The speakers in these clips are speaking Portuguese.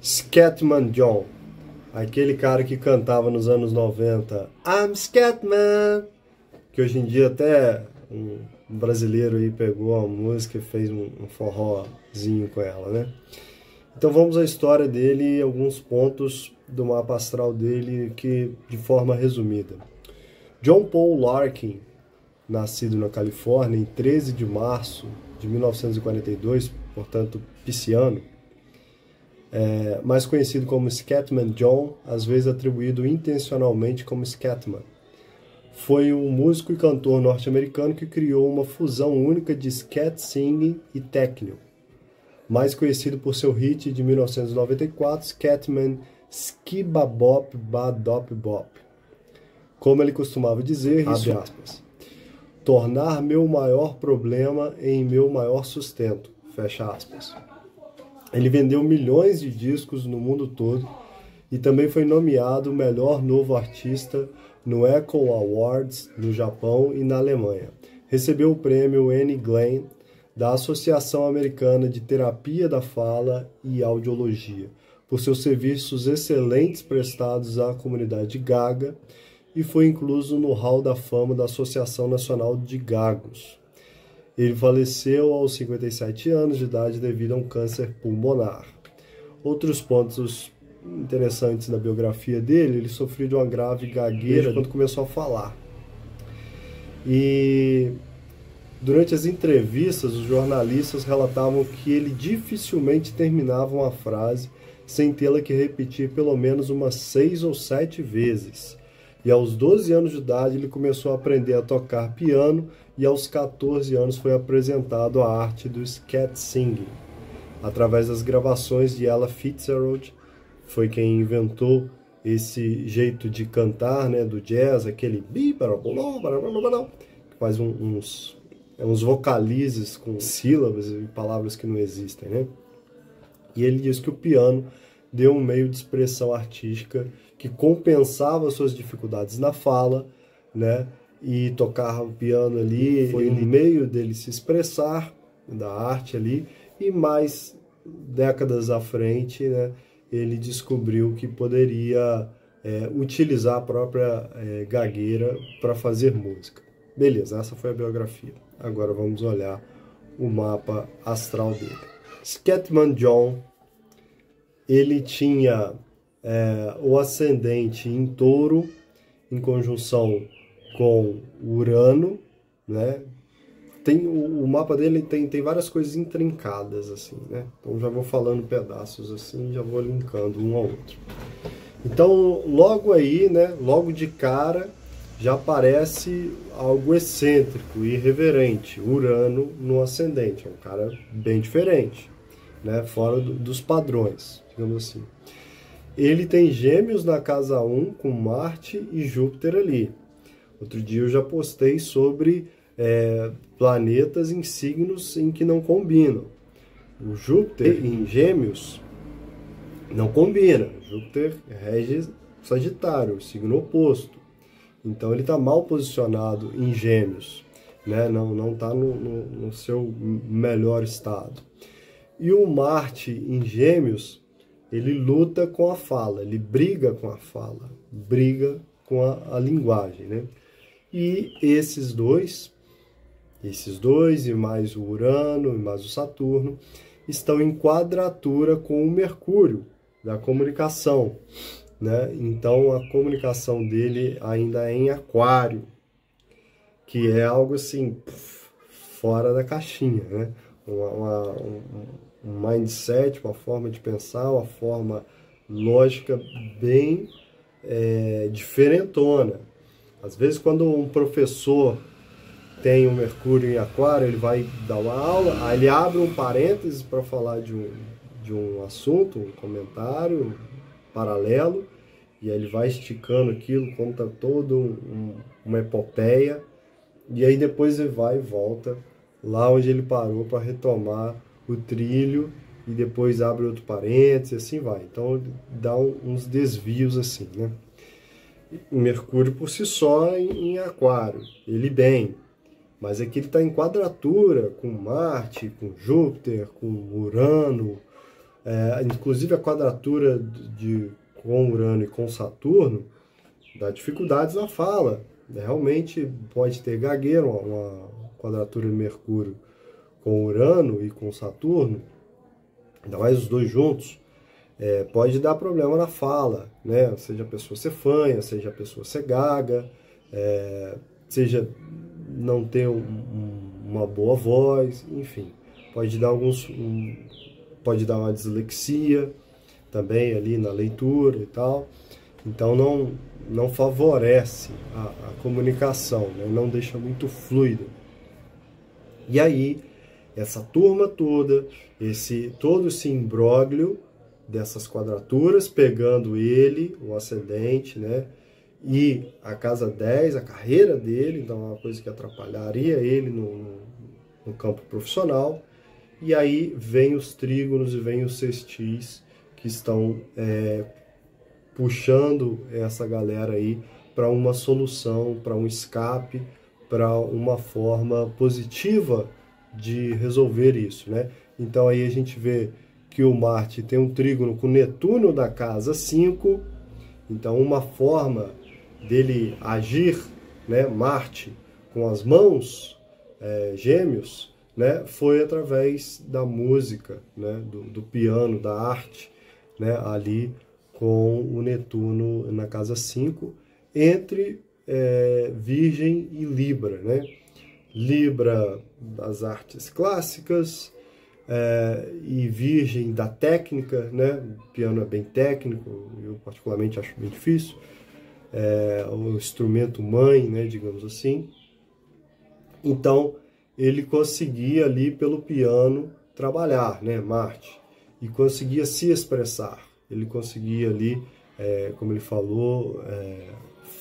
Scatman John, aquele cara que cantava nos anos 90, I'm Scatman, que hoje em dia até um brasileiro aí pegou a música e fez um forrozinho com ela, né? Então vamos à história dele e alguns pontos do mapa astral dele que de forma resumida. John Paul Larkin, nascido na Califórnia em 13 de março de 1942, portanto pisciano, mais conhecido como Scatman John, às vezes atribuído intencionalmente como Scatman. Foi um músico e cantor norte-americano que criou uma fusão única de scat singing e techno, mais conhecido por seu hit de 1994, Scatman Skibabop Badop Bop. Como ele costumava dizer, abre aspas, tornar meu maior problema em meu maior sustento, fecha aspas. Ele vendeu milhões de discos no mundo todo e também foi nomeado o melhor novo artista no Echo Awards no Japão e na Alemanha. Recebeu o prêmio Annie Glenn da Associação Americana de Terapia da Fala e Audiologia por seus serviços excelentes prestados à comunidade gaga e foi incluso no Hall da Fama da Associação Nacional de Gagos. Ele faleceu aos 57 anos de idade devido a um câncer pulmonar. Outros pontos interessantes da biografia dele, ele sofreu de uma grave gagueira quando começou a falar. E durante as entrevistas, os jornalistas relatavam que ele dificilmente terminava uma frase sem tê-la que repetir pelo menos umas 6 ou 7 vezes. E aos 12 anos de idade ele começou a aprender a tocar piano e aos 14 anos foi apresentado a arte do scat singing. Através das gravações de Ella Fitzgerald, foi quem inventou esse jeito de cantar, né, do jazz, aquele que faz uns vocalizes com sílabas e palavras que não existem, né? E ele diz que o piano deu um meio de expressão artística que compensava suas dificuldades na fala, né? E tocar o piano ali foi um meio dele se expressar, da arte ali, e mais décadas à frente, né, ele descobriu que poderia utilizar a própria gagueira para fazer música. Beleza, essa foi a biografia. Agora vamos olhar o mapa astral dele. Scatman John, ele tinha o ascendente em Touro, em conjunção com Urano, né? O mapa dele tem várias coisas intrincadas, assim, né? Então já vou falando pedaços assim, já vou linkando um ao outro. Então, logo aí, né? Logo de cara, já aparece algo excêntrico, irreverente. Urano no ascendente, é um cara bem diferente, né? Fora dos padrões, digamos assim. Ele tem Gêmeos na casa 1 com Marte e Júpiter ali. Outro dia eu já postei sobre planetas em signos em que não combinam. O Júpiter em Gêmeos não combina. Júpiter rege Sagitário, o signo oposto. Então ele está mal posicionado em Gêmeos, né? Não está no seu melhor estado. E o Marte em Gêmeos, ele luta com a fala, ele briga com a fala, briga com a linguagem, né? E esses dois e mais o Urano e mais o Saturno estão em quadratura com o Mercúrio da comunicação, né? Então a comunicação dele ainda é em Aquário, que é algo assim fora da caixinha, né? Um mindset, uma forma de pensar, uma forma lógica bem diferentona. Às vezes, quando um professor tem um Mercúrio em Aquário, ele vai dar uma aula, aí ele abre um parênteses para falar de um assunto, um comentário paralelo, e aí ele vai esticando aquilo, conta todo uma epopeia, e aí depois ele vai e volta lá onde ele parou para retomar o trilho, e depois abre outro parênteses, e assim vai. Então dá uns desvios assim, né? O Mercúrio por si só em Aquário, ele bem, mas aqui ele está em quadratura com Marte, com Júpiter, com Urano, inclusive a quadratura com Urano e com Saturno dá dificuldades na fala. Realmente pode ter gagueira, uma quadratura de Mercúrio com Urano e com Saturno, ainda mais os dois juntos, pode dar problema na fala, né? Seja a pessoa ser fanha, seja a pessoa ser gaga, seja não ter uma boa voz, enfim, pode dar pode dar uma dislexia também ali na leitura e tal. Então não favorece a comunicação, né? Não deixa muito fluida. E aí, essa turma toda, todo esse imbróglio dessas quadraturas, pegando ele, o ascendente, né? E a casa 10, a carreira dele, então é uma coisa que atrapalharia ele no campo profissional. E aí vem os trígonos e vem os sextis que estão puxando essa galera aí para uma solução, para um escape, para uma forma positiva de resolver isso, né? Então aí a gente vê que o Marte tem um trígono com Netuno da casa 5, então uma forma dele agir, né, Marte, com as mãos, Gêmeos, né, foi através da música, né, do piano, da arte, né, ali com o Netuno na casa 5, entre Virgem e Libra, né? Libra das artes clássicas, e Virgem da técnica, né? O piano é bem técnico, eu particularmente acho bem difícil, o instrumento mãe, né, digamos assim. Então ele conseguia ali pelo piano trabalhar, né, Marte, e conseguia se expressar. Ele conseguia ali, como ele falou,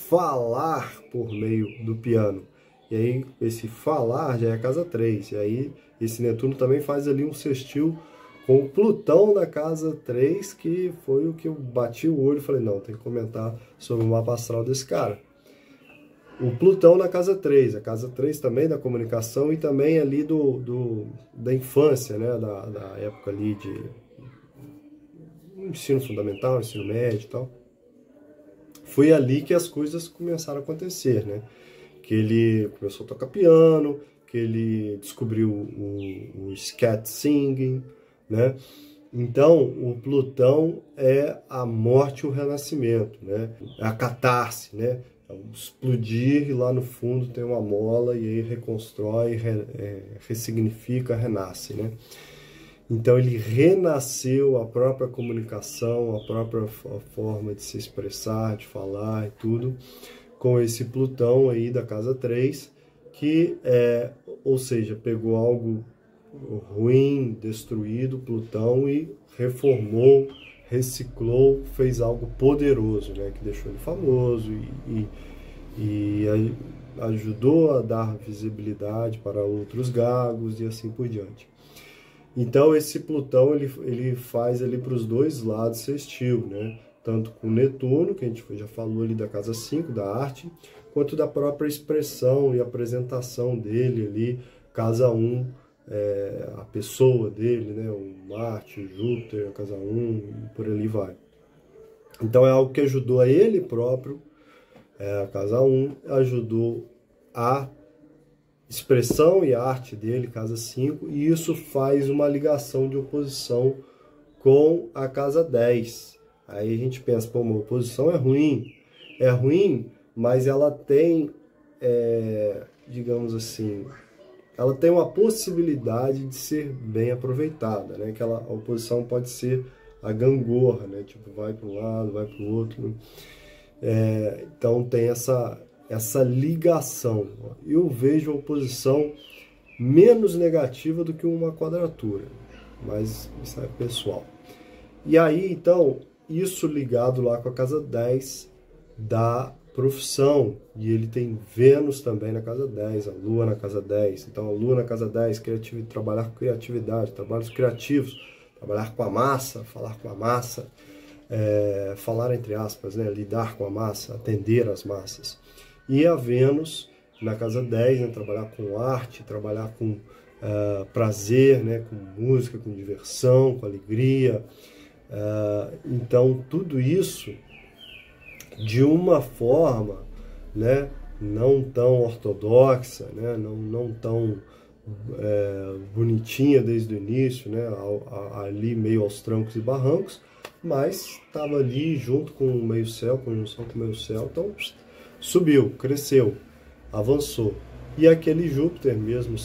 falar por meio do piano. E aí esse falar já é a casa 3. E aí esse Netuno também faz ali um sextil com o Plutão da casa 3, que foi o que eu bati o olho e falei, não, tem que comentar sobre o mapa astral desse cara. O Plutão na casa 3, a casa 3 também da comunicação e também ali da infância, né, da época ali de ensino fundamental, ensino médio e tal. Foi ali que as coisas começaram a acontecer, né? Que ele começou a tocar piano, que ele descobriu o scat singing, né? Então, o Plutão é a morte e o renascimento, né? É a catarse, né? É o explodir e lá no fundo tem uma mola e aí reconstrói, ressignifica, renasce, né? Então ele renasceu a própria comunicação, a própria forma de se expressar, de falar e tudo, com esse Plutão aí da casa 3, que ou seja, pegou algo ruim, destruído, Plutão, e reformou, reciclou, fez algo poderoso, né, que deixou ele famoso e ajudou a dar visibilidade para outros gagos e assim por diante. Então esse Plutão ele faz ali para os dois lados sextil, né? Tanto com Netuno, que a gente já falou ali da casa 5, da arte, quanto da própria expressão e apresentação dele ali, casa 1, a pessoa dele, né? O Marte, o Júpiter, a casa 1, e por ali vai. Então é algo que ajudou a ele próprio, a casa 1, ajudou a expressão e arte dele, casa 5, e isso faz uma ligação de oposição com a casa 10. Aí a gente pensa, pô, uma oposição é ruim, mas ela tem, digamos assim, ela tem uma possibilidade de ser bem aproveitada, né? Que a oposição pode ser a gangorra, né? Tipo, vai para um lado, vai para o outro. Então tem essa ligação. Eu vejo a oposição menos negativa do que uma quadratura, mas isso é pessoal. E aí, então, isso ligado lá com a casa 10 da profissão, e ele tem Vênus também na casa 10, a Lua na casa 10. Então, a Lua na casa 10, trabalhar com criatividade, trabalhos criativos, trabalhar com a massa, falar com a massa, falar entre aspas, né, lidar com a massa, atender as massas. E a Vênus na casa 10, né, trabalhar com arte, trabalhar com prazer, né, com música, com diversão, com alegria. Então, tudo isso de uma forma, né, não tão ortodoxa, né, não tão bonitinha desde o início, né, ali meio aos trancos e barrancos, mas estava ali junto com o meio-céu, conjunção com o meio-céu, então subiu, cresceu, avançou. E aquele Júpiter, mesmo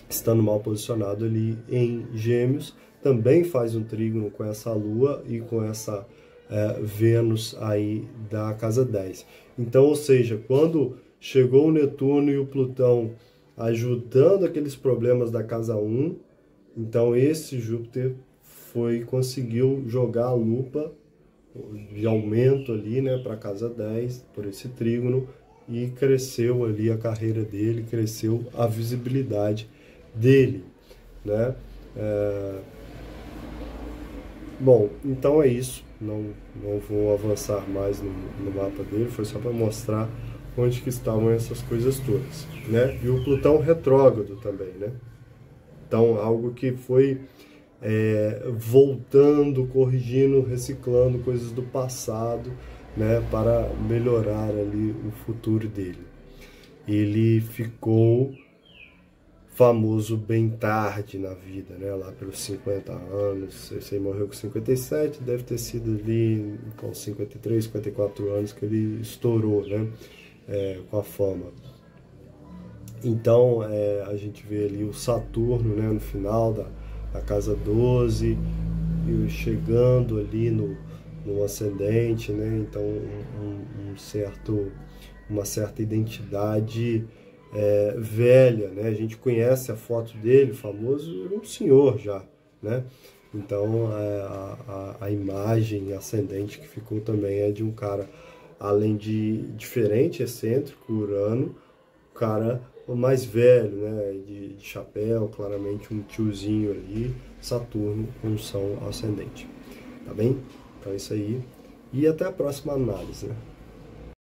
estando mal posicionado ali em Gêmeos, também faz um trígono com essa Lua e com essa Vênus aí da casa 10. Então, ou seja, quando chegou o Netuno e o Plutão ajudando aqueles problemas da casa 1, então esse Júpiter conseguiu jogar a lupa de aumento ali, né, para a casa 10, por esse trígono, e cresceu ali a carreira dele, cresceu a visibilidade dele, né? Bom, então é isso, não vou avançar mais no mapa dele, foi só para mostrar onde que estavam essas coisas todas, né? E o Plutão retrógrado também, né? Então, algo que foi voltando, corrigindo, reciclando coisas do passado, né, para melhorar ali o futuro dele. Ele ficou famoso bem tarde na vida, né, lá pelos 50 anos, esse aí morreu com 57, deve ter sido ali com 53, 54 anos que ele estourou, né, com a fama. Então, a gente vê ali o Saturno, né, no final da casa 12, e chegando ali no ascendente, né? Então uma certa identidade velha, né? A gente conhece a foto dele, famoso, um senhor já, né? Então a imagem ascendente que ficou também é de um cara, além de diferente, excêntrico, Urano, cara mais velho, né, de chapéu, claramente um tiozinho ali, Saturno, conjunção ascendente, tá bem? Então é isso aí, e até a próxima análise, né?